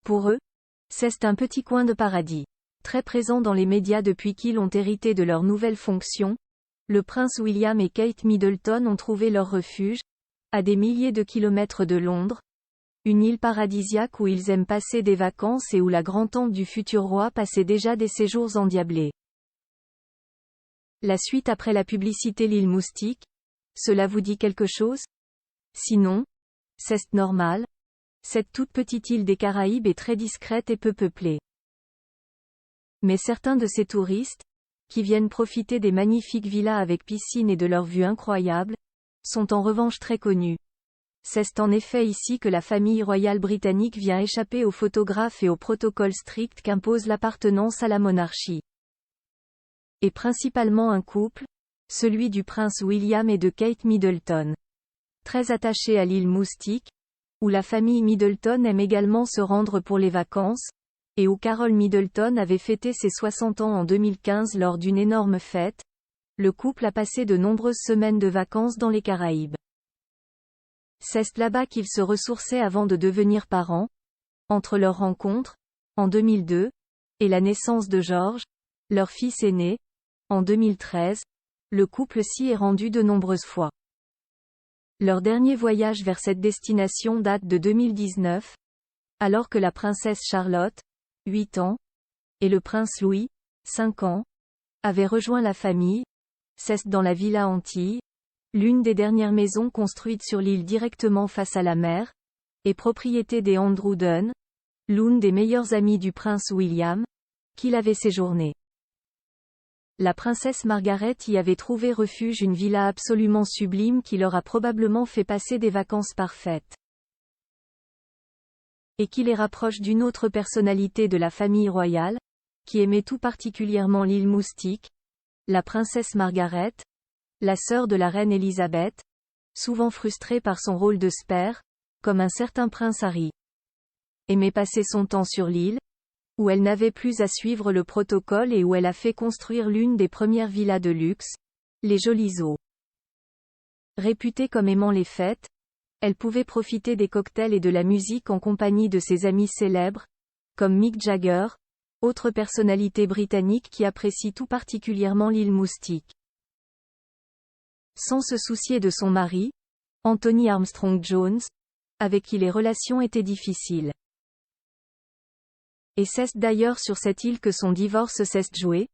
Pour eux, c'est un petit coin de paradis. Très présent dans les médias depuis qu'ils ont hérité de leur nouvelle fonction, le prince William et Kate Middleton ont trouvé leur refuge, à des milliers de kilomètres de Londres, une île paradisiaque où ils aiment passer des vacances et où la grand-tante du futur roi passait déjà des séjours endiablés. La suite après la publicité L'île Moustique, cela vous dit quelque chose? Sinon, c'est normal. Cette toute petite île des Caraïbes est très discrète et peu peuplée. Mais certains de ces touristes, qui viennent profiter des magnifiques villas avec piscine et de leurs vues incroyables, sont en revanche très connus. C'est en effet ici que la famille royale britannique vient échapper aux photographes et au protocole strict qu'impose l'appartenance à la monarchie. Et principalement un couple, celui du prince William et de Kate Middleton. Très attaché à l'île Moustique, où la famille Middleton aime également se rendre pour les vacances, et où Carol Middleton avait fêté ses 60 ans en 2015 lors d'une énorme fête, le couple a passé de nombreuses semaines de vacances dans les Caraïbes. C'est là-bas qu'ils se ressourçaient avant de devenir parents, entre leur rencontre, en 2002, et la naissance de George, leur fils aîné, en 2013, le couple s'y est rendu de nombreuses fois. Leur dernier voyage vers cette destination date de 2019, alors que la princesse Charlotte, 8 ans, et le prince Louis, 5 ans, avaient rejoint la famille, c'est dans la Villa Antilles, l'une des dernières maisons construites sur l'île directement face à la mer, et propriété des Andrew Dunn, l'une des meilleures amies du prince William, qu'il avait séjourné. La princesse Margaret y avait trouvé refuge, une villa absolument sublime qui leur a probablement fait passer des vacances parfaites. Et qui les rapproche d'une autre personnalité de la famille royale, qui aimait tout particulièrement l'île Moustique, la princesse Margaret, la sœur de la reine Elisabeth, souvent frustrée par son rôle de spare, comme un certain prince Harry. Aimait passer son temps sur l'île, où elle n'avait plus à suivre le protocole et où elle a fait construire l'une des premières villas de luxe, les Jolies Eaux. Réputée comme aimant les fêtes, elle pouvait profiter des cocktails et de la musique en compagnie de ses amis célèbres, comme Mick Jagger, autre personnalité britannique qui apprécie tout particulièrement l'île Moustique. Sans se soucier de son mari, Anthony Armstrong-Jones, avec qui les relations étaient difficiles. Et c'est d'ailleurs sur cette île que son divorce s'est joué.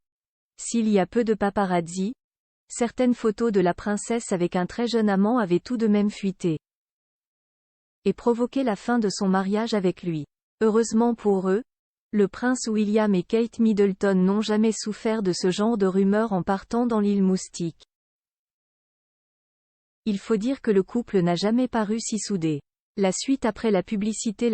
S'il y a peu de paparazzi, certaines photos de la princesse avec un très jeune amant avaient tout de même fuité et provoqué la fin de son mariage avec lui. Heureusement pour eux, le prince William et Kate Middleton n'ont jamais souffert de ce genre de rumeurs en partant dans l'île Moustique. Il faut dire que le couple n'a jamais paru si soudé. La suite après la publicité.